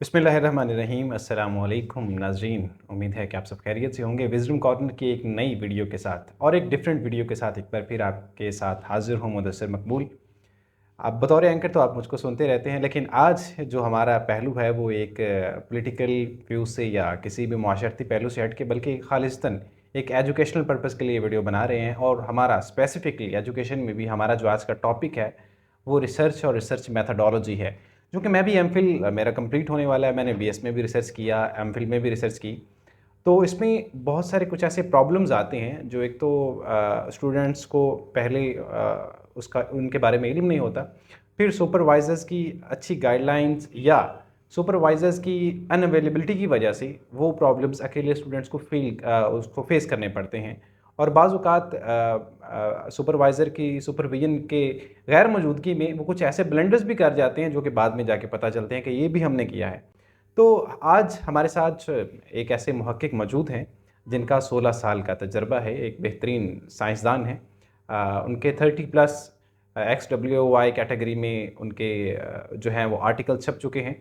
बिस्मिल्लाहिर्रहमानिर्रहीम। अस्सलामुअलैकुम नाज़रीन, उम्मीद है कि आप सब खैरियत से होंगे। विज़डम कॉर्नर की एक नई वीडियो के साथ और एक डिफरेंट वीडियो के साथ एक बार फिर आपके साथ हाज़िर हूँ मुदस्सिर मकबूल। आप बतौर एंकर तो आप मुझको सुनते रहते हैं, लेकिन आज जो हमारा पहलू है वो एक पॉलिटिकल व्यू से या किसी भी माशरती पहलू से हट के बल्कि खालिस्तन एक एजुकेशनल पर्पज़ के लिए वीडियो बना रहे हैं। और हमारा स्पेसिफ़िकली एजुकेशन में भी हमारा जो आज का टॉपिक है वो रिसर्च और रिसर्च मेथडोलॉजी है। चूँकि मैं भी एमफ़िल मेरा कंप्लीट होने वाला है, मैंने बीएस में भी रिसर्च किया, एमफ़िल में भी रिसर्च की। तो इसमें बहुत सारे कुछ ऐसे प्रॉब्लम्स आते हैं जो एक तो स्टूडेंट्स को पहले उसका उनके बारे में इल्म नहीं होता। फिर सुपरवाइज़र्स की अच्छी गाइडलाइंस या सुपरवाइज़र्स की अनअवेलेबिलिटी की वजह से वो प्रॉब्लम्स अकेले स्टूडेंट्स को उसको फेस करने पड़ते हैं। और बाज़ औक़ात सुपरवाइज़र की सुपरविज़न के गैर मौजूदगी में वो कुछ ऐसे ब्लंडर्स भी कर जाते हैं जो कि बाद में जाके पता चलते हैं कि ये भी हमने किया है। तो आज हमारे साथ एक ऐसे मुहक्किक मौजूद हैं जिनका 16 साल का तजर्बा है, एक बेहतरीन साइंसदान हैं। उनके 30 प्लस XWY कैटेगरी में उनके जो हैं वो आर्टिकल छप चुके हैं।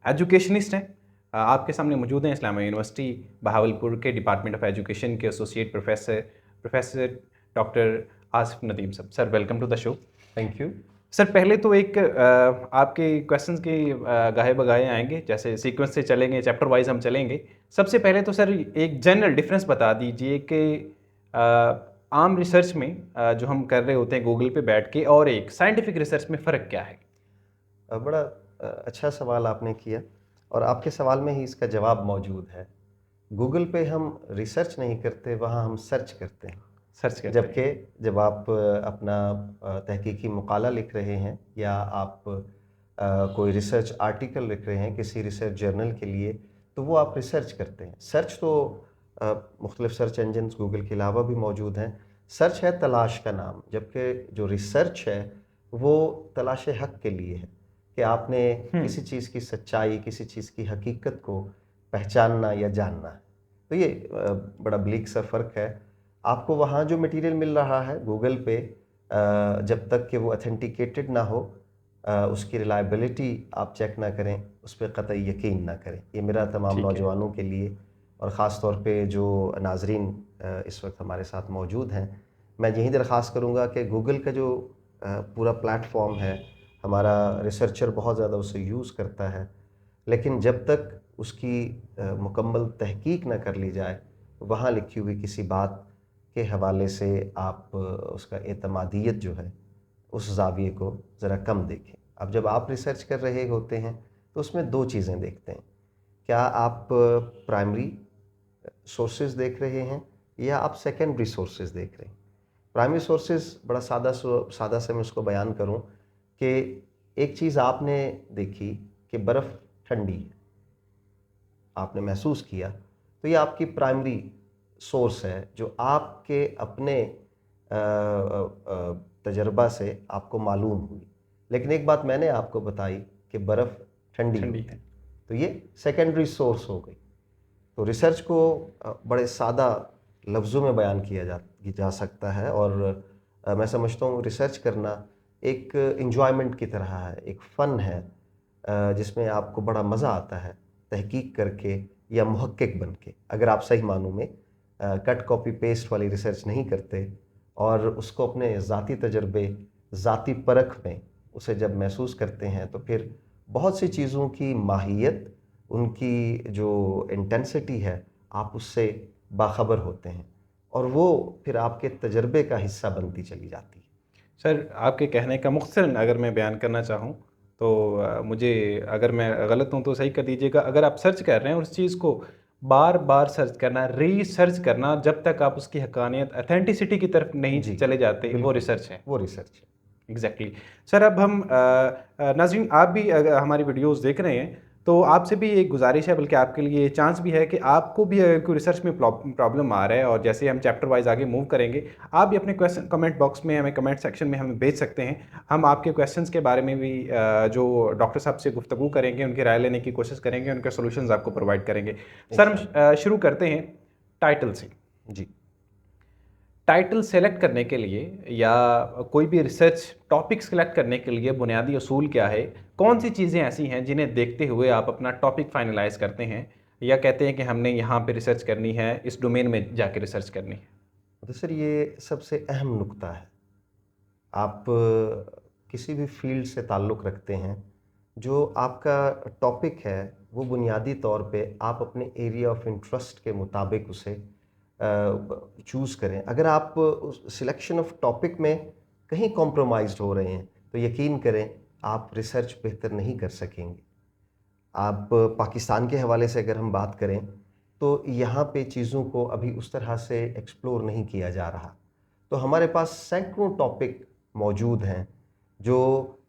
एजुकेशनिस्ट हैं। आपके सामने मौजूद हैं इस्लामिया यूनिवर्सिटी बहावलपुर के डिपार्टमेंट ऑफ एजुकेशन के associate professor professor doctor Asif Nadeem साहब। Sir, welcome to the show. Thank you. Sir, पहले तो एक आपके क्वेश्चंस के गाहे बगाहे आएँगे, जैसे सीक्वेंस से चलेंगे, चैप्टर वाइज़ हम चलेंगे। सबसे पहले तो सर एक जनरल डिफरेंस बता दीजिए कि आम रिसर्च में जो हम कर रहे होते हैं गूगल पे बैठ के और एक साइंटिफिक रिसर्च में फ़र्क क्या है? बड़ा अच्छा सवाल आपने किया और आपके सवाल में ही इसका जवाब मौजूद है। गूगल पे हम रिसर्च नहीं करते, वहाँ हम सर्च करते हैं। सर्च करते हैं। जबकि जब आप अपना तहकीकी मकाला लिख रहे हैं या आप कोई रिसर्च आर्टिकल लिख रहे हैं किसी रिसर्च जर्नल के लिए, तो वो आप रिसर्च करते हैं। सर्च तो मुख्तलिफ सर्च इंजन्स गूगल के अलावा भी मौजूद हैं। सर्च है तलाश का नाम, जबकि जो रिसर्च है वो तलाश हक़ के लिए है कि आपने हुँ, किसी चीज़ की सच्चाई, किसी चीज़ की हकीकत को पहचानना या जानना है। तो ये बड़ा ब्लीक सा फ़र्क है। आपको वहाँ जो मटेरियल मिल रहा है गूगल पे, जब तक कि वो ऑथेंटिकेटेड ना हो, उसकी रिलायबिलिटी आप चेक ना करें, उस पे क़तई यकीन ना करें। ये मेरा तमाम ठीक है। नौजवानों के लिए और ख़ास तौर पे जो नाज़रीन इस वक्त हमारे साथ मौजूद हैं, मैं यही दरख्वास्त करूँगा कि गूगल का जो पूरा प्लेटफॉर्म है, हमारा रिसर्चर बहुत ज़्यादा उसे यूज़ करता है, लेकिन जब तक उसकी मुकम्मल तहकीक ना कर ली जाए, वहाँ लिखी हुई किसी बात के हवाले से आप उसका एतमादियत जो है, उस ज़ाविये को ज़रा कम देखें। अब जब आप रिसर्च कर रहे होते हैं, तो उसमें 2 चीज़ें देखते हैं। क्या आप प्राइमरी सोर्सेज़ देख रहे हैं या आप सेकेंडरी सोर्सेज़ देख रहे हैं? प्राइमरी सोर्सेज़ बड़ा सादा से मैं उसको बयान करूँ कि एक चीज़ आपने देखी कि बर्फ़ ठंडी है, आपने महसूस किया, तो ये आपकी प्राइमरी सोर्स है जो आपके अपने तजर्बा से आपको मालूम हुई। लेकिन एक बात मैंने आपको बताई कि बर्फ़ ठंडी ठंडी होती है। है, तो ये सेकेंडरी सोर्स हो गई। तो रिसर्च को बड़े सादा लफ्ज़ों में बयान किया जा सकता है और मैं समझता हूँ रिसर्च करना एक एन्जॉयमेंट की तरह है, एक फ़न है, जिसमें आपको बड़ा मज़ा आता है तहकीक करके या मुहक्किक बन के। अगर आप सही मानों में कट कॉपी पेस्ट वाली रिसर्च नहीं करते और उसको अपने ज़ाती तजर्बे, ज़ाती परख में उसे जब महसूस करते हैं, तो फिर बहुत सी चीज़ों की माहियत, उनकी जो इंटेंसिटी है, आप उससे बाखबर होते हैं और वो फिर आपके तजर्बे का हिस्सा बनती चली जाती है। सर, आपके कहने का मुख्तसरन अगर मैं बयान करना चाहूँ तो मुझे अगर मैं गलत हूँ तो सही कर दीजिएगा। अगर आप सर्च कर रहे हैं उस चीज़ को बार-बार सर्च करना, रीसर्च करना जब तक आप उसकी हक़ानियत, ऑथेंटिसिटी की तरफ नहीं जी, चले जाते, वो बिल्कुल, रिसर्च है। वो रिसर्च है। एग्ज़ैक्टली। सर, अब हम नाज़रीन, आप भी अगर हमारी वीडियोज़ देख रहे हैं तो आपसे भी एक गुज़ारिश है, बल्कि आपके लिए चांस भी है कि आपको भी अगर कोई रिसर्च में प्रॉब्लम आ रहा है और जैसे हम चैप्टर वाइज़ आगे मूव करेंगे, आप भी अपने क्वेश्चन कमेंट बॉक्स में हमें, कमेंट सेक्शन में हमें भेज सकते हैं। हम आपके क्वेश्चंस के बारे में भी जो डॉक्टर साहब से गुफ्तगू करेंगे, उनकी राय लेने की कोशिश करेंगे, उनके सॉल्यूशंस आपको प्रोवाइड करेंगे। सर, हम इंशाअल्लाह। शुरू करते हैं टाइटल से। जी। टाइटल सेलेक्ट करने के लिए या कोई भी रिसर्च टॉपिक सेलेक्ट करने के लिए बुनियादी असूल क्या है? कौन सी चीज़ें ऐसी हैं जिन्हें देखते हुए आप अपना टॉपिक फाइनलाइज़ करते हैं या कहते हैं कि हमने यहाँ पे रिसर्च करनी है, इस डोमेन में जाके रिसर्च करनी है? तो सर ये सबसे अहम नुक्ता है। आप किसी भी फील्ड से ताल्लुक़ रखते हैं, जो आपका टॉपिक है वो बुनियादी तौर पे आप अपने एरिया ऑफ इंटरेस्ट के मुताबिक उसे चूज़ करें। अगर आप उस सिलेक्शन ऑफ टॉपिक में कहीं कॉम्प्रोमाइज़्ड हो रहे हैं, तो यकीन करें आप रिसर्च बेहतर नहीं कर सकेंगे। आप पाकिस्तान के हवाले से अगर हम बात करें, तो यहाँ पे चीज़ों को अभी उस तरह से एक्सप्लोर नहीं किया जा रहा। तो हमारे पास सैकड़ों टॉपिक मौजूद हैं, जो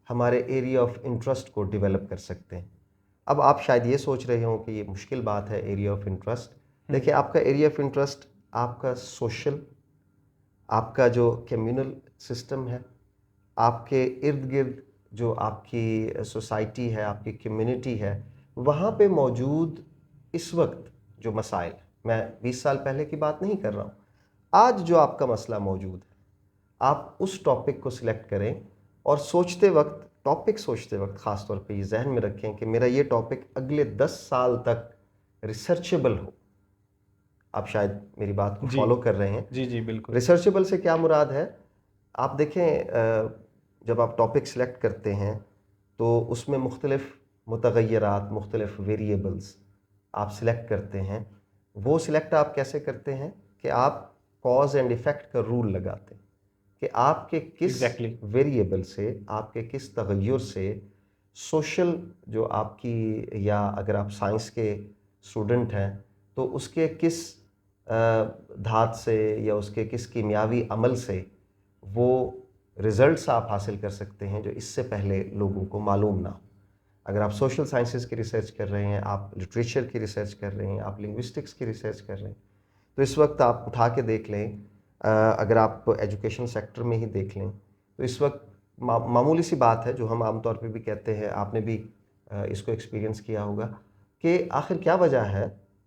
हमारे एरिया ऑफ इंटरेस्ट को डेवलप कर सकते हैं। अब आप शायद ये सोच रहे हों कि ये मुश्किल बात है एरिया ऑफ इंटरेस्ट। देखिए, आपका एरिया ऑफ इंटरेस्ट आपका सोशल, आपका जो कम्युनल सिस्टम है, आपके इर्द-गिर्द जो आपकी सोसाइटी है, आपकी कम्युनिटी है, वहाँ पे मौजूद इस वक्त जो मसाइल, मैं 20 साल पहले की बात नहीं कर रहा हूँ, आज जो आपका मसला मौजूद है, आप उस टॉपिक को सिलेक्ट करें और सोचते वक्त, टॉपिक सोचते वक्त ख़ास तौर पे ये जहन में रखें कि मेरा ये टॉपिक अगले 10 साल तक रिसर्चेबल हो। आप शायद मेरी बात को जी। फॉलो कर रहे हैं। जी, जी, बिल्कुल। रिसर्चेबल से क्या मुराद है? आप देखें, जब आप टॉपिक सेलेक्ट करते हैं तो उसमें मुख्तलिफ़ मुतग़य्यरात, मुख्तलिफ़ वेरिएबल्स आप सिलेक्ट करते हैं। वो सिलेक्ट आप कैसे करते हैं कि आप कॉज़ एंड इफ़ेक्ट का रूल लगाते हैं कि आपके किस एग्ज़ैक्टली। वेरिएबल से, आपके किस तग़य्युर से सोशल जो आपकी, या अगर आप साइंस के स्टूडेंट हैं तो उसके किस धात से या उसके किस कीमियावी अमल से वो रिज़ल्ट्स आप हासिल कर सकते हैं जो इससे पहले लोगों को मालूम ना हो। अगर आप सोशल साइंसेज़ की रिसर्च कर रहे हैं, आप लिटरेचर की रिसर्च कर रहे हैं, आप लिंग्विस्टिक्स की रिसर्च कर रहे हैं, तो इस वक्त आप उठा के देख लें, अगर आप एजुकेशन सेक्टर में ही देख लें, तो इस वक्त मामूली सी बात है जो हम आम तौर पे भी कहते हैं, आपने भी इसको एक्सपीरियंस किया होगा कि आखिर क्या वजह है,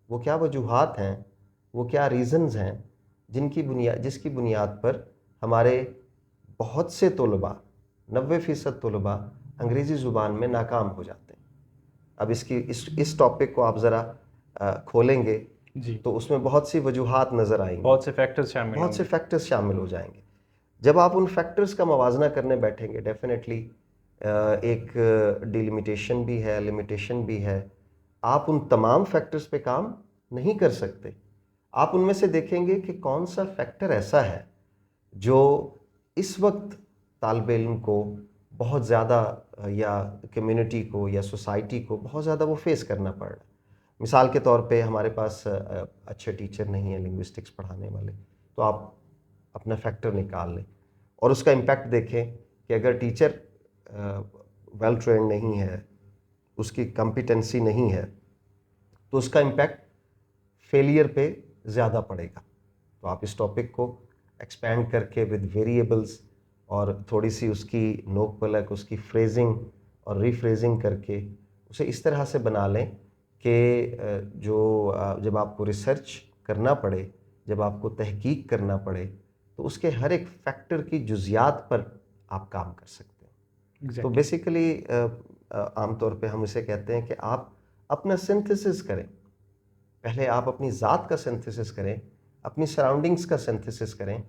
वो क्या वजूहात हैं, वो क्या रीज़न्स हैं जिसकी बुनियाद पर हमारे बहुत से तलबा, 90% तलबा अंग्रेज़ी ज़ुबान में नाकाम हो जाते हैं। अब इस टॉपिक को आप ज़रा खोलेंगे जी। तो उसमें बहुत सी वजूहात नज़र आएंगी, बहुत से फैक्टर्स शामिल बहुत से होंगे। फैक्टर्स शामिल हो जाएंगे। जब आप उन फैक्टर्स का मवाजना करने बैठेंगे, डेफिनेटली एक डिलिमिटेशन भी है, लिमिटेशन भी है। आप उन तमाम फैक्टर्स पे काम नहीं कर सकते। आप उनमें से देखेंगे कि कौन सा फैक्टर ऐसा है जो इस वक्त तालिब इल्म को बहुत ज़्यादा, या कम्युनिटी को या सोसाइटी को बहुत ज़्यादा वो फेस करना पड़ रहा है। मिसाल के तौर पे हमारे पास अच्छे टीचर नहीं हैं लिंग्विस्टिक्स पढ़ाने वाले, तो आप अपना फैक्टर निकाल लें और उसका इम्पैक्ट देखें कि अगर टीचर वेल ट्रेंड नहीं है, उसकी कॉम्पिटेंसी नहीं है, तो उसका इम्पैक्ट फेलियर पे ज़्यादा पड़ेगा। तो आप इस टॉपिक को एक्सपेंड करके विद वेरिएबल्स और थोड़ी सी उसकी नोक पलक, उसकी फ्रेजिंग और रीफ्रेजिंग करके उसे इस तरह से बना लें कि जब आपको रिसर्च करना पड़े, जब आपको तहकीक करना पड़े, तो उसके हर एक फैक्टर की जुज़ियात पर आप काम कर सकते हैं। तो एग्ज़ैक्टली। बेसिकली आम तौर पे हम इसे कहते हैं कि आप अपना सिंथेसिस करें। पहले आप अपनी ज़ात का सिंथेसिस करें, अपनी सराउंडिंग्स का सिंथेसिस करें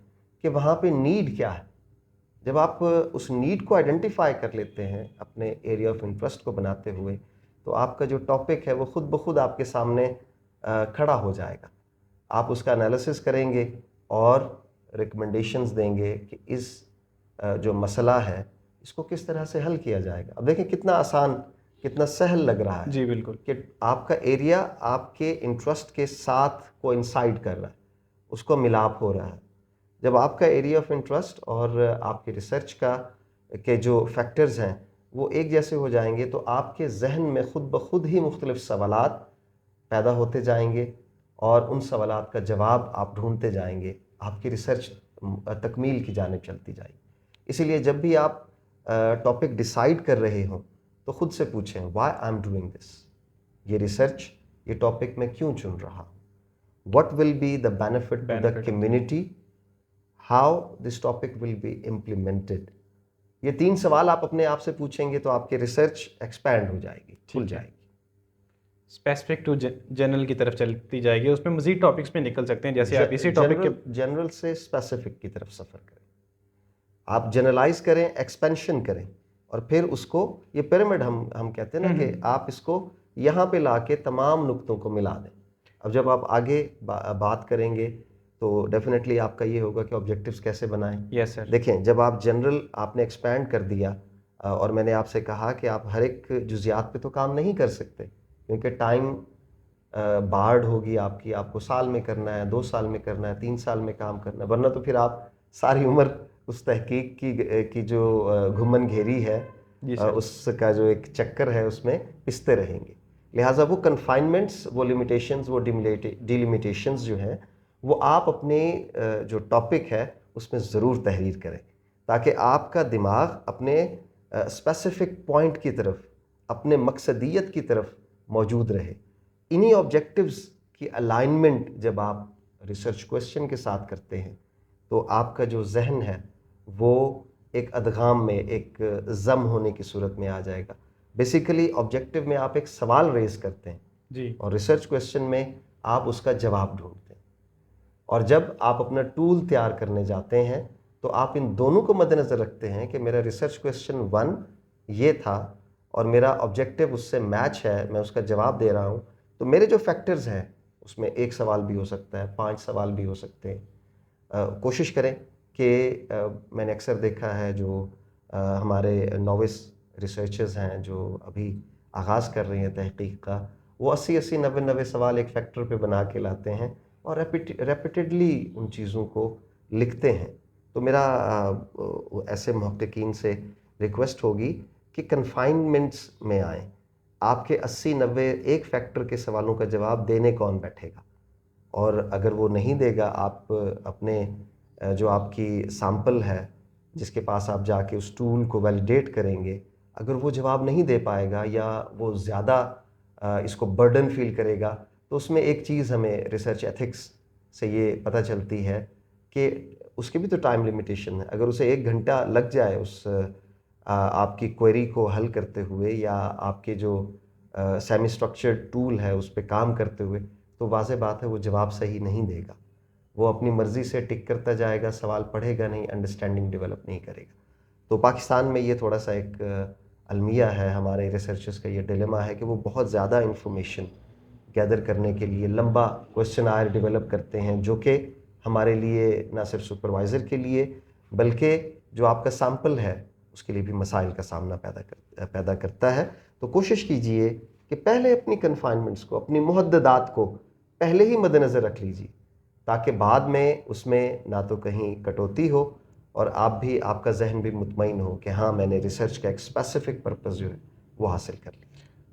कि वहाँ पे नीड क्या है। जब आप उस नीड को आइडेंटिफाई कर लेते हैं अपने एरिया ऑफ इंटरेस्ट को बनाते हुए, तो आपका जो टॉपिक है वो खुद ब खुद आपके सामने खड़ा हो जाएगा। आप उसका एनालिसिस करेंगे और रिकमेंडेशंस देंगे कि इस जो मसला है इसको किस तरह से हल किया जाएगा। अब देखें कितना आसान, कितना सहल लग रहा है जी, बिल्कुल। कि आपका एरिया आपके इंटरेस्ट के साथ कोइंसाइड कर रहा है, उसको मिलाप हो रहा है। जब आपका एरिया ऑफ इंटरेस्ट और आपके रिसर्च के जो फैक्टर्स हैं वो एक जैसे हो जाएंगे, तो आपके जहन में खुद ब खुद ही मुख्तलिफ सवालात पैदा होते जाएंगे और उन सवालात का जवाब आप ढूंढते जाएंगे। आपकी रिसर्च तकमील की जानिब चलती जाएगी। इसीलिए जब भी आप टॉपिक डिसाइड कर रहे हों तो ख़ुद से पूछें, why I am doing this, ये रिसर्च, ये टॉपिक मैं क्यों चुन रहा हूँ, what will be the benefit to the benefit of the community, how this topic will be implemented. ये 3 सवाल आप अपने आप से पूछेंगे तो आपकी रिसर्च एक्सपैंड हो जाएगी, खुल जाएगी। स्पेसिफिक टू जनरल की तरफ चलती जाएगी, उसमें मजीद टॉपिक्स पे निकल सकते हैं, जैसे आप इसी टॉपिक के जनरल से स्पेसिफिक की तरफ सफ़र करें, आप जनरलाइज करें, एक्सपेंशन करें, और फिर उसको, ये पिरामिड हम कहते हैं ना कि आप इसको यहाँ पे लाके तमाम नुक्तों को मिला दें। अब जब आप आगे बात करेंगे तो डेफिनेटली आपका ये होगा कि ऑब्जेक्टिव्स कैसे बनाएं। Yes sir. देखें, जब आप जनरल आपने एक्सपैंड कर दिया और मैंने आपसे कहा कि आप हर एक जुजियात पे तो काम नहीं कर सकते, क्योंकि टाइम बार्ड होगी आपकी, आपको साल में करना है, 2 साल में करना है, 3 साल में काम करना है, वरना तो फिर आप सारी उम्र उस तहकीक की जो घुमन घेरी है, उसका जो एक चक्कर है उसमें पिसते रहेंगे। लिहाजा वो कन्फाइनमेंट्स, वो लिमिटेशंस, वो डिलिमिटेशंस जो हैं, वो आप अपने जो टॉपिक है उसमें ज़रूर तहरीर करें, ताकि आपका दिमाग अपने स्पेसिफिक पॉइंट की तरफ, अपने मकसदियत की तरफ मौजूद रहे। इन्हीं ऑब्जेक्टिव्स की अलाइनमेंट जब आप रिसर्च क्वेश्चन के साथ करते हैं तो आपका जो जहन है वो एक अदगाम में, एक जम होने की सूरत में आ जाएगा। बेसिकली ऑब्जेक्टिव में आप एक सवाल रेज करते हैं जी, और रिसर्च क्वेश्चन में आप उसका जवाब ढूंढते हैं। और जब आप अपना टूल तैयार करने जाते हैं तो आप इन दोनों को मद्देनज़र रखते हैं कि मेरा रिसर्च क्वेश्चन 1 ये था और मेरा ऑब्जेक्टिव उससे मैच है, मैं उसका जवाब दे रहा हूँ, तो मेरे जो फैक्टर्स हैं उसमें 1 सवाल भी हो सकता है, 5 सवाल भी हो सकते हैं। कोशिश करें कि मैंने अक्सर देखा है जो हमारे नोविस रिसर्चर्स हैं जो अभी आगाज़ कर रही हैं तहकीक का, वो 80-80, 90-90 सवाल एक फैक्टर पे बना के लाते हैं और रेपिटेडली उन चीज़ों को लिखते हैं। तो मेरा ऐसे मुहक्किकीन से रिक्वेस्ट होगी कि कन्फाइनमेंट्स में आएँ। आपके 80-90 एक फैक्टर के सवालों का जवाब देने कौन बैठेगा, और अगर वो नहीं देगा, आप अपने जो आपकी सैंपल है जिसके पास आप जाके उस टूल को वैलिडेट करेंगे, अगर वो जवाब नहीं दे पाएगा या वो ज़्यादा इसको बर्डन फील करेगा, तो उसमें एक चीज़ हमें रिसर्च एथिक्स से ये पता चलती है कि उसकी भी तो टाइम लिमिटेशन है। अगर उसे 1 घंटा लग जाए उस आपकी क्वेरी को हल करते हुए या आपके जो सेमी स्ट्रक्चर्ड टूल है उस पे काम करते हुए, तो वाज़ेह बात है वो जवाब सही नहीं देगा। वो अपनी मर्ज़ी से टिक करता जाएगा, सवाल पढ़ेगा नहीं, अंडरस्टैंडिंग डेवलप नहीं करेगा। तो पाकिस्तान में ये थोड़ा सा एक अलमिया है, हमारे रिसर्चर्स का ये डिलेमा है कि वो बहुत ज़्यादा इंफॉर्मेशन गैदर करने के लिए लंबा क्वेश्चन आयर डेवलप करते हैं, जो कि हमारे लिए ना सिर्फ सुपरवाइज़र के लिए बल्कि जो आपका सैंपल है उसके लिए भी मसाइल का सामना पैदा करता है। तो कोशिश कीजिए कि पहले अपनी कन्फाइनमेंट्स को, अपनी मुहद्ददात को पहले ही मद्देनज़र रख लीजिए, ताकि बाद में उसमें ना तो कहीं कटौती हो और आप भी, आपका जहन भी मुतमईन हो कि हाँ, मैंने रिसर्च का एक स्पेसिफिक पर्पस जो है वो हासिल कर लिया।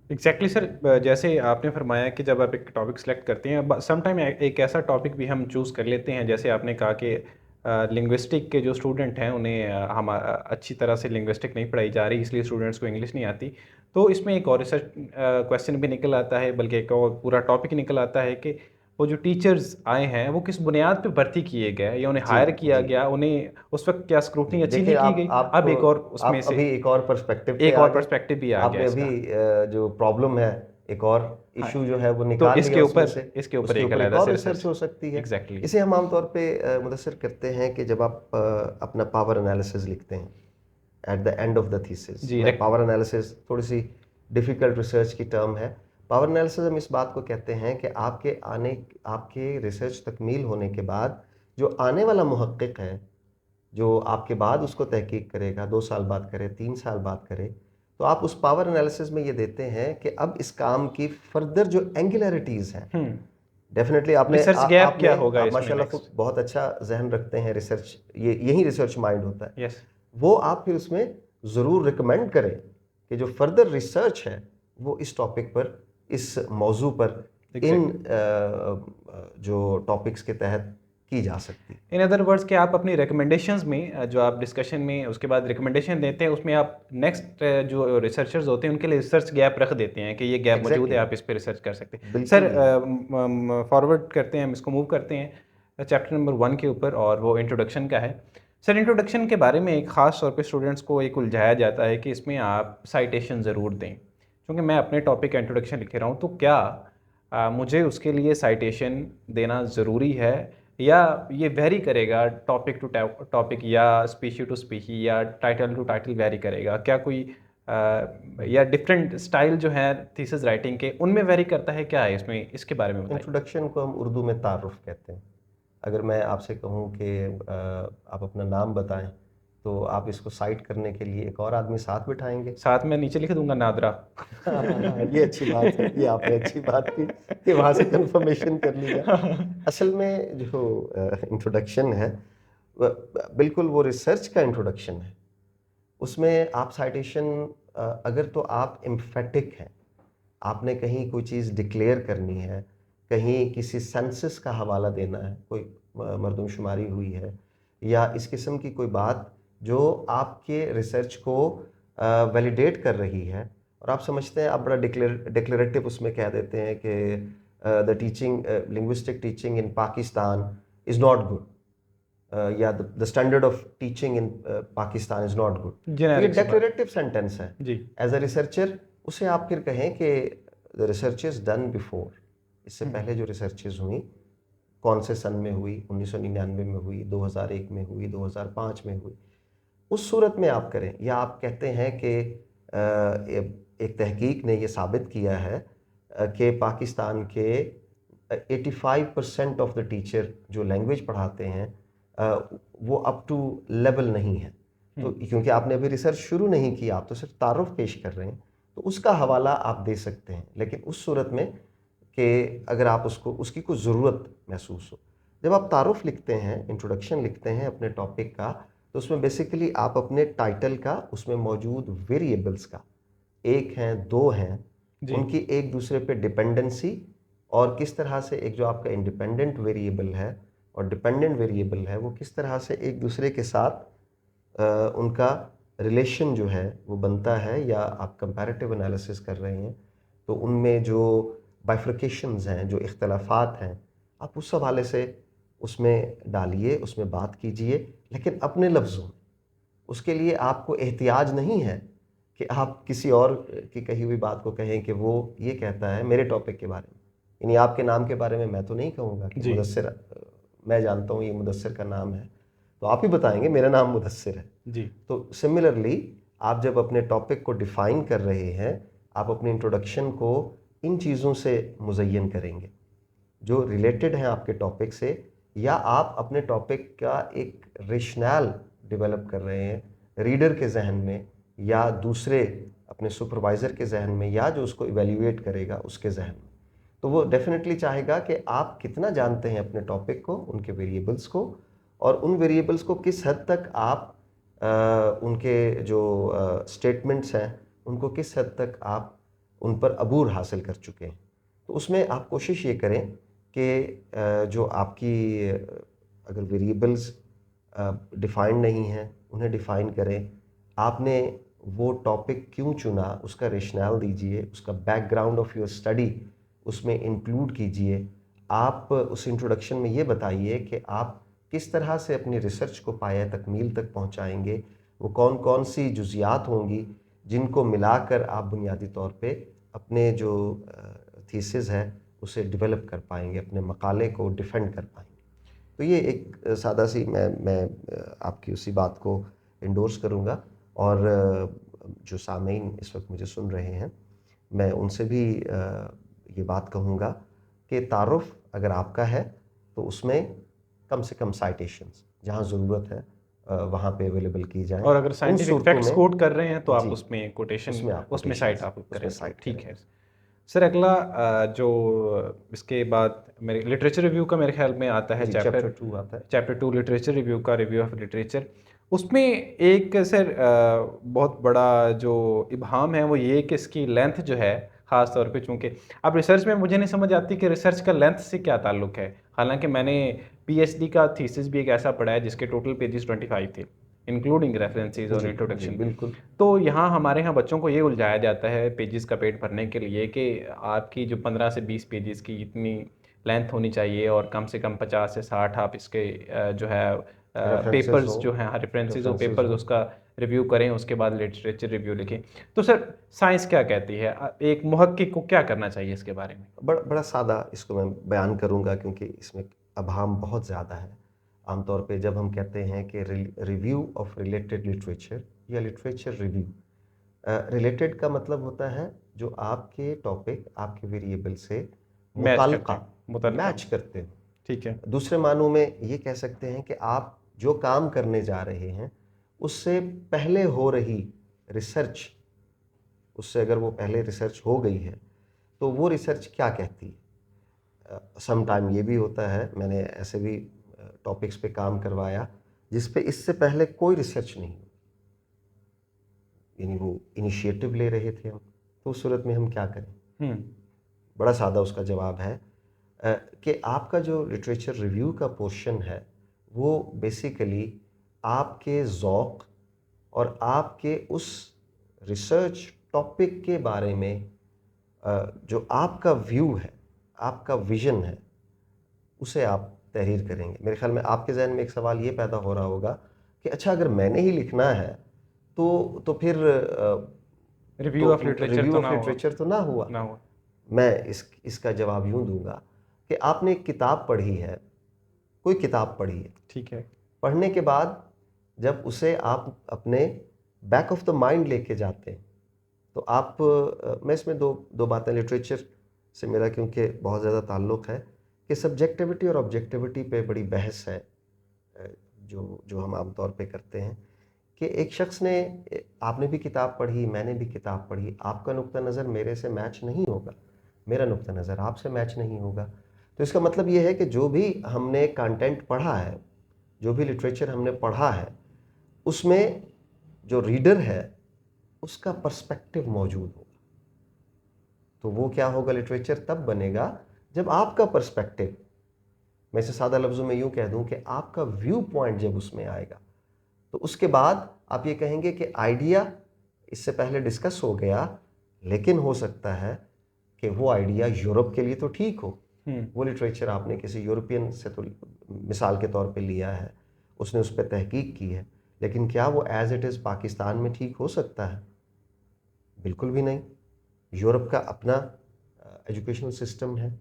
Exactly sir. जैसे आपने फरमाया कि जब आप एक टॉपिक सेलेक्ट करते हैं, सम टाइम एक ऐसा टॉपिक भी हम चूज़ कर लेते हैं, जैसे आपने कहा कि लिंग्विस्टिक के जो स्टूडेंट हैं उन्हें हम अच्छी तरह से लिंग्विस्टिक नहीं पढ़ाई जा रही, इसलिए स्टूडेंट्स को इंग्लिश नहीं आती। तो इसमें एक और रिसर्च क्वेश्चन भी निकल आता है, बल्कि एक और पूरा टॉपिक निकल आता है कि वो जो टीचर्स आए हैं वो किस बुनियाद पे भर्ती किए गए या उन्हें हायर किया गया, उन्हें उस वक्त क्या स्क्रूटनी अच्छी नहीं की गई। अब एक और उसमें से अभी एक और पर्सपेक्टिव पे एक आ और गए। पर्सपेक्टिव भी आ गया आपने अभी इसका। जो प्रॉब्लम है, एक और हाँ, इशू जो है वो तो निकाल इसके लिया उसमें ऊपर से। इसके ऊपर उसके एक ऊपर एक अलग और से रिसर्च हो सकती है। एग्जैक्टली। इसे हम आमतौर पे मुदस्सिर करते हैं कि जब आप अपना पावर एनालिसिस लिखते हैं at the end of the thesis. जी, पावर एनालिसिस थोड़ी सी डिफ़िकल्ट रिसर्च की टर्म है। पावर एनालिसिस हम इस बात को कहते हैं कि आपके रिसर्च तकमील होने के बाद जो आने वाला मुहक्किक है, जो आपके बाद उसको तहकीक करेगा, 2 साल बाद करे, 3 साल बाद करे, तो आप उस पावर एनालिसिस में ये देते हैं कि अब इस काम की फर्दर जो एंगुलरिटीज़ हैं, डेफिनेटली रिसर्च गैप क्या होगा आप इसमें माशाल्लाह नेक्स्ट। बहुत अच्छा जहन रखते हैं। रिसर्च, यही रिसर्च माइंड होता है। यस, वो आप फिर उसमें ज़रूर रिकमेंड करें कि जो फर्दर रिसर्च है वो इस टॉपिक पर, इस मौजू पर, इन जो टॉपिक्स के तहत की जा सकती। इन अदर वर्ड्स कि आप अपनी रिकमेंडेशंस में जो आप डिस्कशन में उसके बाद रिकमेंडेशन देते हैं, उसमें आप नेक्स्ट जो रिसर्चर्स होते हैं उनके लिए रिसर्च गैप रख देते हैं कि ये गैप मौजूद है, आप इस पर रिसर्च कर सकते हैं। बिल्कुल सर यही। फॉरवर्ड करते हैं हम इसको, मूव करते हैं चैप्टर नंबर 1 के ऊपर, और वो इंट्रोडक्शन का है। सर, इंट्रोडक्शन के बारे में एक ख़ास तौर पे स्टूडेंट्स को एक उलझाया जाता है कि इसमें आप साइटेशन ज़रूर दें। क्योंकि मैं अपने टॉपिक का इंट्रोडक्शन लिख रहा हूँ, तो क्या मुझे उसके लिए साइटेशन देना ज़रूरी है, या ये वेरी करेगा टॉपिक टू टॉपिक, या स्पीशी टू स्पीशी, या टाइटल टू टाइटल वेरी करेगा? क्या कोई या डिफरेंट स्टाइल जो है थीसिस राइटिंग के, उनमें वेरी करता है? क्या है इसमें, इसके बारे में बताइए। इंट्रोडक्शन को हम उर्दू में तारुफ कहते हैं। अगर मैं आपसे कहूँ कि आप अपना नाम बताएं, तो आप इसको साइट करने के लिए एक और आदमी साथ बिठाएंगे। साथ में नीचे लिख दूंगा नादरा। ये अच्छी बात है, ये आपने अच्छी बात की कि वहाँ से कंफर्मेशन कर ली जाए। असल में जो इंट्रोडक्शन है, बिल्कुल वो रिसर्च का इंट्रोडक्शन है। उसमें आप साइटेशन, अगर तो आप एम्फेटिक हैं, आपने कहीं कोई चीज़ डिक्लेयर करनी है, कहीं किसी सेंसस का हवाला देना है, कोई मरदमशुमारी हुई है, या इस किस्म की कोई बात जो आपके रिसर्च को वैलिडेट कर रही है, और आप समझते हैं, आप बड़ा डिक्लेरेटिव उसमें कह देते हैं कि the teaching linguistic teaching in Pakistan is not good, या the standard of teaching in Pakistan is not good. तो ये जेनेरिक सी बात। डेक्लेरेटिव सेंटेंस है। जी। एज अ रिसर्चर उसे आप फिर कहें कि the research is done before, इससे पहले जो रिसर्चेज हुई, कौन से सन में हुई, 1999 में हुई, 2001 में हुई, 2005 में हुई, उस सूरत में आप करें। या आप कहते हैं कि एक तहकीक ने यह साबित किया है कि पाकिस्तान के 85% ऑफ द टीचर जो लैंग्वेज पढ़ाते हैं वो अप टू लेवल नहीं है। तो क्योंकि आपने अभी रिसर्च शुरू नहीं की, आप तो सिर्फ तारुफ पेश कर रहे हैं, तो उसका हवाला आप दे सकते हैं। लेकिन उस सूरत में कि अगर आप उसकी कोई ज़रूरत महसूस हो, जब आप तारुफ लिखते हैं, इंट्रोडक्शन लिखते हैं अपने टॉपिक का, तो उसमें बेसिकली आप अपने टाइटल का, उसमें मौजूद वेरिएबल्स का, एक हैं, दो हैं, उनकी एक दूसरे पे डिपेंडेंसी, और किस तरह से एक जो आपका इंडिपेंडेंट वेरिएबल है और डिपेंडेंट वेरिएबल है, वो किस तरह से एक दूसरे के साथ उनका रिलेशन जो है वो बनता है, या आप कंपैरेटिव एनालिसिस कर रहे हैं, तो उनमें जो बाइफर्केशंस हैं, जो इख्तलाफात हैं, आप उस हवाले से उसमें डालिए, उसमें बात कीजिए, लेकिन अपने लफ्ज़ों में। उसके लिए आपको एहतियाज नहीं है कि आप किसी और की कही हुई बात को कहें कि वो ये कहता है मेरे टॉपिक के बारे में। यानी आपके नाम के बारे में मैं तो नहीं कहूँगा कि मुदस्सिर, मैं जानता हूँ ये मुदस्सिर का नाम है, तो आप ही बताएंगे मेरा नाम मुदस्सिर है जी। तो सिमिलरली आप जब अपने टॉपिक को डिफ़ाइन कर रहे हैं, आप अपने इंट्रोडक्शन को इन चीज़ों से मुज़य्यन करेंगे जो रिलेटेड हैं आपके टॉपिक से, या आप अपने टॉपिक का एक रेशनल डेवलप कर रहे हैं रीडर के जहन में, या दूसरे अपने सुपरवाइज़र के जहन में, या जो उसको इवेल्युएट करेगा उसके जहन में। तो वो डेफिनेटली चाहेगा कि आप कितना जानते हैं अपने टॉपिक को, उनके वेरिएबल्स को, और उन वेरिएबल्स को किस हद तक आप उनके जो स्टेटमेंट्स हैं उनको किस हद तक आप उन पर अबूर हासिल कर चुके हैं। तो उसमें आप कोशिश ये करें कि जो आपकी अगर वेरिएबल्स डिफ़ाइंड नहीं हैं, उन्हें डिफ़ाइन करें। आपने वो टॉपिक क्यों चुना, उसका रेशनल दीजिए, उसका बैकग्राउंड ऑफ योर स्टडी उसमें इंक्लूड कीजिए। आप उस इंट्रोडक्शन में ये बताइए कि आप किस तरह से अपनी रिसर्च को पाया तकमील तक पहुंचाएंगे, वो कौन कौन सी जुज़ियात होंगी जिनको मिलाकर आप बुनियादी तौर पे अपने जो थीसिस है उसे डेवलप कर पाएंगे, अपने मकाले को डिफेंड कर पाएंगे। तो ये एक सादा सी मैं आपकी उसी बात को इंडोर्स करूँगा, और जो सामीन इस वक्त मुझे सुन रहे हैं, मैं उनसे भी ये बात कहूँगा कि तारुफ अगर आपका है तो उसमें कम से कम साइटेशंस जहाँ ज़रूरत है वहाँ पे अवेलेबल की जाए, और अगर साइंटिफिक फैक्ट्स कोट कर रहे हैं तो आप उसमें कोटेशन, उसमें साइट आप करें, ठीक है। सर, अगला जो इसके बाद मेरे लिटरेचर रिव्यू का मेरे ख्याल में आता है, चैप्टर 2 आता है, चैप्टर 2 लिटरेचर रिव्यू का, रिव्यू ऑफ लिटरेचर। उसमें एक सर बहुत बड़ा जो इब्हाम है वो ये कि इसकी लेंथ जो है, ख़ास तौर पे चूँकि अब रिसर्च में मुझे नहीं समझ आती कि रिसर्च का लेंथ से क्या ताल्लुक़ है। हालांकि मैंने पीएचडी का थीसिस भी एक ऐसा पढ़ा है जिसके टोटल पेजेस 25 थे, इंक्लूडिंग रेफरेंसेस और इंट्रोडक्शन। बिल्कुल। तो यहाँ हमारे यहाँ बच्चों को ये उलझाया जाता है पेजेस का पेट भरने के लिए कि आपकी जो 15 से 20 पेजेस की इतनी लेंथ होनी चाहिए और कम से कम 50 से 60 आप इसके जो है References पेपर्स हो, जो हैं, रेफरेंसेस हो, references पेपर्स हो। उसका रिव्यू करें, उसके बाद लिटरेचर रिव्यू लिखें। तो सर साइंस क्या कहती है, एक मुहक्किक को क्या करना चाहिए इसके बारे में? बड़ा सादा इसको मैं बयान करूंगा क्योंकि इसमें अभाम बहुत ज़्यादा है। आमतौर पे जब हम कहते हैं कि रिव्यू ऑफ रिलेटेड लिटरेचर या लिटरेचर रिव्यू, रिलेटेड का मतलब होता है जो आपके टॉपिक, आपके वेरिएबल से मैच करते मुताल्लिका, हैं, मुतल्लिका। मैच करते हो। ठीक है। दूसरे मानों में ये कह सकते हैं कि आप जो काम करने जा रहे हैं उससे पहले हो रही रिसर्च, उससे अगर वो पहले रिसर्च हो गई है तो वो रिसर्च क्या कहती है। सम टाइम ये भी होता है, मैंने ऐसे भी टॉपिक्स पे काम करवाया जिस पे इससे पहले कोई रिसर्च नहीं हुई, यानी वो इनिशिएटिव ले रहे थे हम, तो उस सूरत में हम क्या करें। हम्म। बड़ा सादा उसका जवाब है कि आपका जो लिटरेचर रिव्यू का पोर्शन है वो बेसिकली आपके ज़ौक़ और आपके उस रिसर्च टॉपिक के बारे में जो आपका व्यू है, आपका विजन है, उसे आप तहरीर करेंगे। मेरे ख्याल में आपके जहन में एक सवाल ये पैदा हो रहा होगा कि अच्छा अगर मैंने ही लिखना है तो फिर रिव्यू तो ऑफ लिटरेचर रिव्यू तो ऑफ ना हो, लिटरेचर तो ना हुआ। ना हो। मैं इसका जवाब यूं दूंगा कि आपने एक किताब पढ़ी है, कोई किताब पढ़ी है, ठीक है। पढ़ने के बाद जब उसे आप अपने बैक ऑफ द माइंड लेके जाते हैं तो आप मैं इसमें दो दो बातें, लिटरेचर से मेरा क्योंकि बहुत ज़्यादा ताल्लुक़ है कि सब्जेक्टिविटी और ऑब्जेक्टिविटी पे बड़ी बहस है जो जो हम आमतौर पे करते हैं कि एक शख्स ने, आपने भी किताब पढ़ी, मैंने भी किताब पढ़ी, आपका नुक्ता नज़र मेरे से मैच नहीं होगा, मेरा नुक्ता नज़र आपसे मैच नहीं होगा। तो इसका मतलब ये है कि जो भी हमने कंटेंट पढ़ा है, जो भी लिटरेचर हमने पढ़ा है, उसमें जो रीडर है उसका पर्सपेक्टिव मौजूद होगा। तो वो क्या होगा, लिटरेचर तब बनेगा जब आपका पर्सपेक्टिव, मैं इसे सादा लफ्ज़ों में यूँ कह दूँ कि आपका व्यू पॉइंट जब उसमें आएगा, तो उसके बाद आप ये कहेंगे कि आइडिया इससे पहले डिस्कस हो गया, लेकिन हो सकता है कि वो आइडिया यूरोप के लिए तो ठीक हो। वो लिटरेचर आपने किसी यूरोपियन से तो मिसाल के तौर पे लिया है, उसने उस पर तहकीक की है, लेकिन क्या वो एज़ इट इज़ पाकिस्तान में ठीक हो सकता है? बिल्कुल भी नहीं। यूरोप का अपना एजुकेशनल सिस्टम है,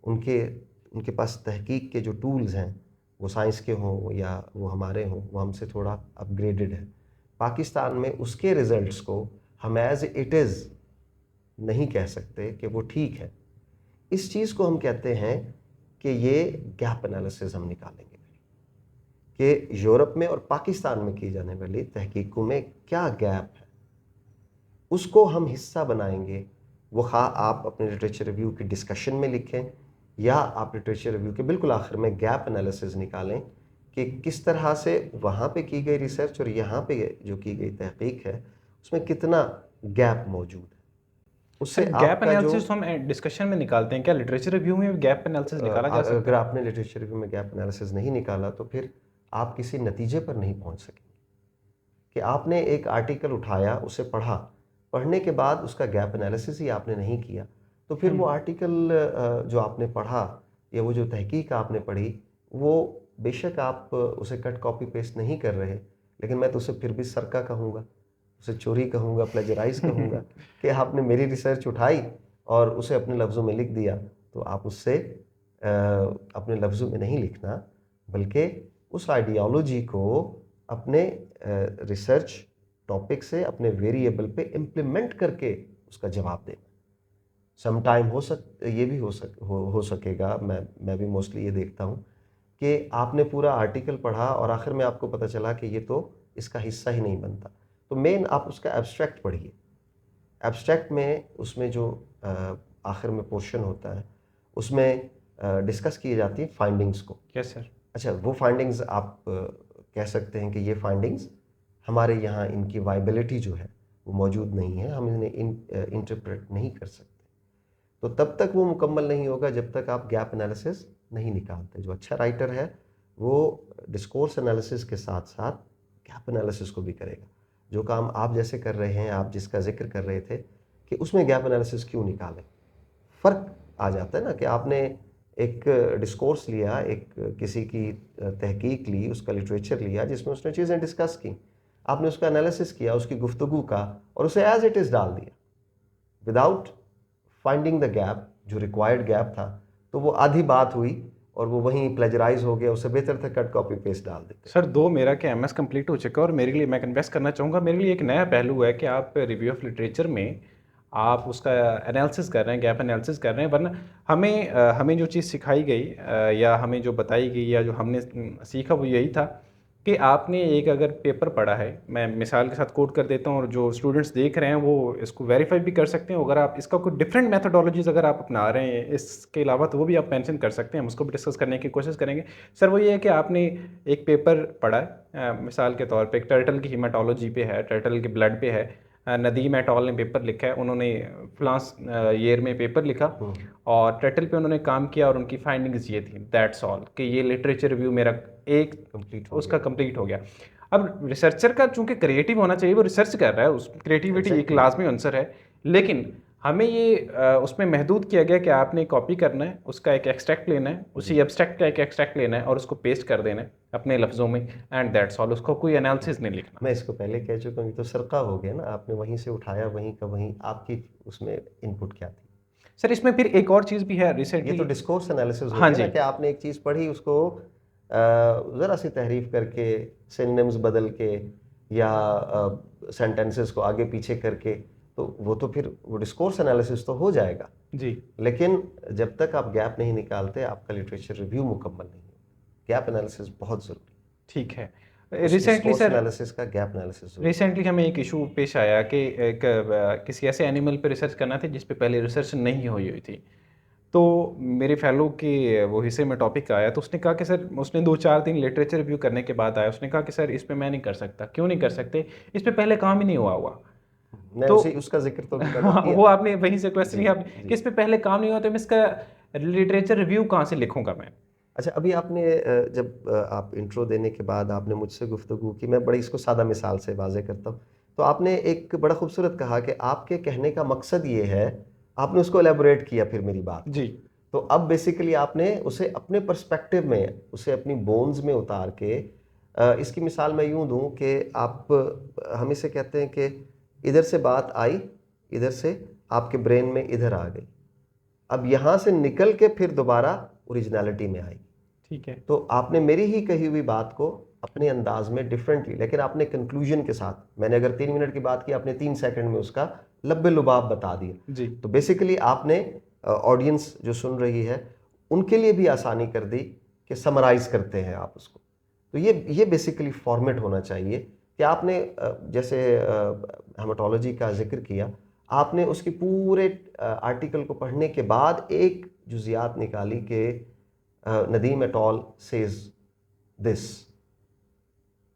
उनके उनके पास तहकीक के जो टूल्स हैं, वो साइंस के हों या वो हमारे हों, वो हमसे थोड़ा अपग्रेडेड है। पाकिस्तान में उसके रिज़ल्ट्स को हम एज़ इट इज़ नहीं कह सकते कि वो ठीक है। इस चीज़ को हम कहते हैं कि ये गैप एनालिसिस हम निकालेंगे कि यूरोप में और पाकिस्तान में की जाने वाली तहकीकों में क्या गैप है, उसको हम हिस्सा बनाएंगे। वो खा आप अपने लिटरेचर रिव्यू की डिस्कशन में लिखें या आप लिटरेचर रिव्यू के बिल्कुल आखिर में गैप एनालिसिस निकालें कि किस तरह से वहाँ पे की गई रिसर्च और यहाँ पे जो की गई तहकीक है उसमें कितना गैप मौजूद है। सर उससे गैप आपका जो एनालिसिस हम डिस्कशन में निकालते हैं, क्या लिटरेचर रिव्यू में गैप एनालिसिस निकाला जा सकता अगर है? आपने लिटरेचर रिव्यू में गैप एनालिसिस नहीं निकाला तो फिर आप किसी नतीजे पर नहीं पहुँच सकेंगे। कि आपने एक आर्टिकल उठाया, उसे पढ़ा, पढ़ने के बाद उसका गैप एनालिसिस ही आपने नहीं किया, तो फिर वो आर्टिकल जो आपने पढ़ा या वो जो तहकीक आपने पढ़ी, वो बेशक आप उसे कट कॉपी पेस्ट नहीं कर रहे, लेकिन मैं तो उसे फिर भी सरका कहूँगा, उसे चोरी कहूँगा, प्लेजराइज़ कहूँगा कि आपने मेरी रिसर्च उठाई और उसे अपने लफ्ज़ों में लिख दिया। तो आप उससे अपने लफ्ज़ों में नहीं लिखना, बल्कि उस आइडियोलॉजी को अपने रिसर्च टॉपिक से अपने वेरिएबल पे इम्प्लीमेंट करके उसका जवाब देना। सम टाइम ये भी हो सकेगा, मैं भी मोस्टली ये देखता हूँ कि आपने पूरा आर्टिकल पढ़ा और आखिर में आपको पता चला कि ये तो इसका हिस्सा ही नहीं बनता। तो मेन आप उसका एब्स्ट्रैक्ट पढ़िए। एब्स्ट्रैक्ट में उसमें जो आखिर में पोर्शन होता है, उसमें डिस्कस की जाती है फाइंडिंग्स को। Yes sir. अच्छा, वो फाइंडिंग्स आप कह सकते हैं कि ये फाइंडिंग्स हमारे यहाँ इनकी वाइबिलिटी जो है वो मौजूद नहीं है, हम इन्हें इंटरप्रेट नहीं कर सकते। तो तब तक वो मुकम्मल नहीं होगा जब तक आप गैप एनालिसिस नहीं निकालते। जो अच्छा राइटर है वो डिस्कोर्स एनालिसिस के साथ साथ गैप एनालिसिस को भी करेगा। जो काम आप जैसे कर रहे हैं, आप जिसका जिक्र कर रहे थे कि उसमें गैप एनालिसिस क्यों निकालें, फ़र्क आ जाता है ना कि आपने एक डिस्कोर्स लिया, एक किसी की तहकीक ली, उसका लिटरेचर लिया जिसमें उसने चीज़ें डिस्कस की, आपने उसका एनालिसिस किया, उसकी गुफ्तगू का, और उसे एज इट इज़ डाल दिया विदाउट फाइंडिंग द गैप, जो रिक्वायर्ड गैप था। तो वो आधी बात हुई और वो वहीं प्लेजराइज हो गया। उससे बेहतर था कट कॉपी पेस्ट डाल देते। सर दो मेरा कि एमएस कंप्लीट हो चुका है और मेरे लिए मैं कन्फेस करना चाहूँगा, मेरे लिए एक नया पहलू है कि आप रिव्यू ऑफ लिटरेचर में आप उसका एनालिसिस कर रहे हैं, गैप एनालिसिस कर रहे हैं। वरना हमें जो चीज़ सिखाई गई या हमें जो बताई गई या जो हमने सीखा वो यही था कि आपने एक अगर पेपर पढ़ा है, मैं मिसाल के साथ कोट कर देता हूँ और जो स्टूडेंट्स देख रहे हैं वो इसको वेरीफाई भी कर सकते हैं। अगर आप इसका कोई डिफरेंट मेथोडोलॉजीज अगर आप अपना रहे हैं इसके अलावा, तो वो भी आप मेंशन कर सकते हैं, हम उसको भी डिस्कस करने की कोशिश करेंगे। सर वो ये है कि आपने एक पेपर पढ़ा है, मिसाल के तौर पे एक टर्टल की हीमाटोलॉजी पे है, टर्टल के ब्लड पे है, नदीम एट ऑल ने पेपर लिखा है, उन्होंने फ्लांस ईयर में पेपर लिखा और टर्टल पे उन्होंने काम किया और उनकी फाइंडिंग्स ये थी, दैट्स ऑल, कि ये लिटरेचर रिव्यू मेरा एक उसका कंप्लीट हो गया। अब रिसर्चर का चूंकि क्रिएटिव होना चाहिए, वो रिसर्च कर रहा है, उस क्रिएटिविटी एक लाजमी आंसर है, लेकिन हमें ये उसमें महदूद किया गया कि आपने कॉपी करना है, उसका एक एक्सट्रैक्ट लेना है, उसी एब्स्ट्रैक्ट का एक एक्सट्रैक्ट लेना है और उसको पेस्ट कर देना है अपने लफ्ज़ों में, एंड दैट्स ऑल, उसको कोई एनालिसिस नहीं लिखना। मैं इसको पहले कह चुका हूँ, ये तो सरका हो गया ना, आपने वहीं से उठाया, वहीं का वहीं। आपकी उसमें इनपुट क्या थी? सर इसमें फिर एक और चीज़ भी है ये रिसेंटली। तो डिस्कोर्स एनालिसिस हो हाँ गया जी। ना, कि आपने एक चीज़ पढ़ी, उसको ज़रा सी तहरीफ करके, सिनोनिम्स बदल के या सेंटेंसेस को आगे पीछे करके, तो वो तो फिर वो डिस्कोर्स एनालिसिस तो हो जाएगा जी। लेकिन जब तक आप गैप नहीं निकालते, आपका लिटरेचर रिव्यू मुकम्मल नहीं होगा। गैप एनालिसिस बहुत ज़रूरी है। ठीक है। उस रिसेंटली डिस्कोर्स सर, एनालिसिस का गैप एनालिसिस ज़रूरी रिसेंटली हमें एक इशू पेश आया कि किसी ऐसे एनिमल पे रिसर्च करना था जिस पे पहले रिसर्च नहीं हुई थी। तो मेरे फेलो के वो हिस्से में टॉपिक आया, तो उसने कहा कि सर, उसने 2-4 दिन लिटरेचर रिव्यू करने के बाद आया, उसने कहा कि सर इस पे मैं नहीं कर सकता। क्यों नहीं कर सकते? इस पे पहले काम ही नहीं हुआ। है। मैं तो उसी उसका जिक्र तो अभी मैंने हाँ, किया। वो आपने वहीं से क्वेश्चन जी, किया आपने जी। कि इस पे पहले काम नहीं हुआ तो मैं इसका लिटरेचर रिव्यू कहाँ से लिखूंगा मैं? अच्छा, अभी आपने जब आप इंट्रो देने के बाद आपने मुझसे गुफ्तगू की, मैं बड़ी इसको सादा मिसाल से वाज़ेह करता हूँ। तो आपने एक बड़ा खूबसूरत कहा कि आपके कहने का मकसद ये है, आपने उसको एलैबोरेट किया फिर मेरी बात को। जी। तो अब बेसिकली आपने उसे अपने पर्सपेक्टिव में, उसे अपनी बोन्स में उतार के, इसकी मिसाल मैं यूँ दूँ कि आप, हम इसे कहते हैं कि इधर से बात आई, इधर से आपके ब्रेन में इधर आ गई, अब यहाँ से निकल के फिर दोबारा ओरिजिनलिटी में आई। ठीक है। तो आपने मेरी ही कही हुई बात को अपने अंदाज में डिफरेंटली, लेकिन आपने कंक्लूजन के साथ, मैंने अगर 3 मिनट की बात की, आपने 3 सेकंड में उसका लब्बे लुबाब बता दिया। जी। तो बेसिकली आपने ऑडियंस जो सुन रही है उनके लिए भी आसानी कर दी कि समराइज करते हैं आप उसको। तो ये बेसिकली फॉर्मेट होना चाहिए कि आपने जैसे हेमाटोलॉजी का जिक्र किया, आपने उसकी पूरे आर्टिकल को पढ़ने के बाद एक जुजियात निकाली कि Nadeem at all says this,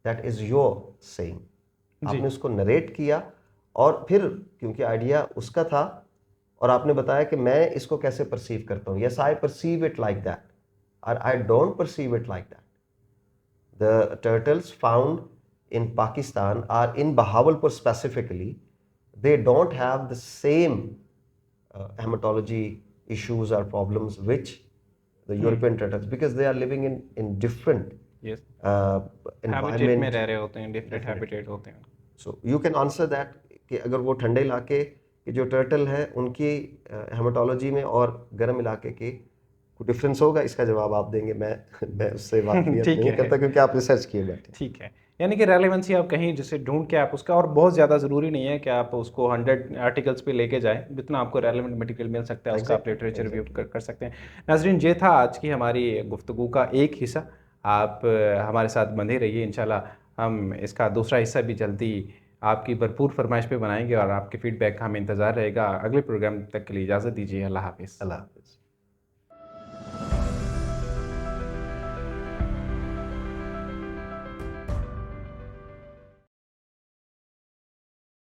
that is your saying. जी। आपने उसको नरेट किया और फिर क्योंकि आइडिया उसका था, और आपने बताया कि मैं इसको कैसे परसीव करता हूँ। Yes, I perceive it like that, और I don't perceive it like that. The turtles found in Pakistan or in Bahawalpur specifically, they don't have the same hematology issues or problems which the European turtles, because they are living in different yes. Habitat में environment. रह रहे होते हैं, different habitat होते हैं। So you can answer that कि अगर वो ठंडे इलाके के जो टर्टल है उनकी हेमाटोलॉजी में और गर्म इलाके के कोई डिफरेंस होगा, इसका जवाब आप देंगे। मैं उससे वाकफियत ठीक नहीं है। करता क्योंकि आप रिसर्च किए बैठे। ठीक है। यानी कि रेलेवेंसी आप कहीं जिसे ढूंढ के आप उसका, और बहुत ज़्यादा ज़रूरी नहीं है कि आप उसको 100 आर्टिकल्स पे लेके जाएं, जितना आपको रेलेवेंट मटेरियल मिल सकता है उसका आप Exactly, लिटरेचर रिव्यू exactly. कर सकते हैं। नाजरीन, ये था आज की हमारी गुफ्तगू का एक हिस्सा। आप हमारे साथ बंधे रहिए, इंशाल्लाह हम इसका दूसरा हिस्सा भी जल्दी आपकी भरपूर फरमाइश पे बनाएंगे और आपके फीडबैक का हमें इंतज़ार रहेगा। अगले प्रोग्राम तक के लिए इजाज़त दीजिए। अल्लाह हाफिज़। अल्लाह हाफिज़।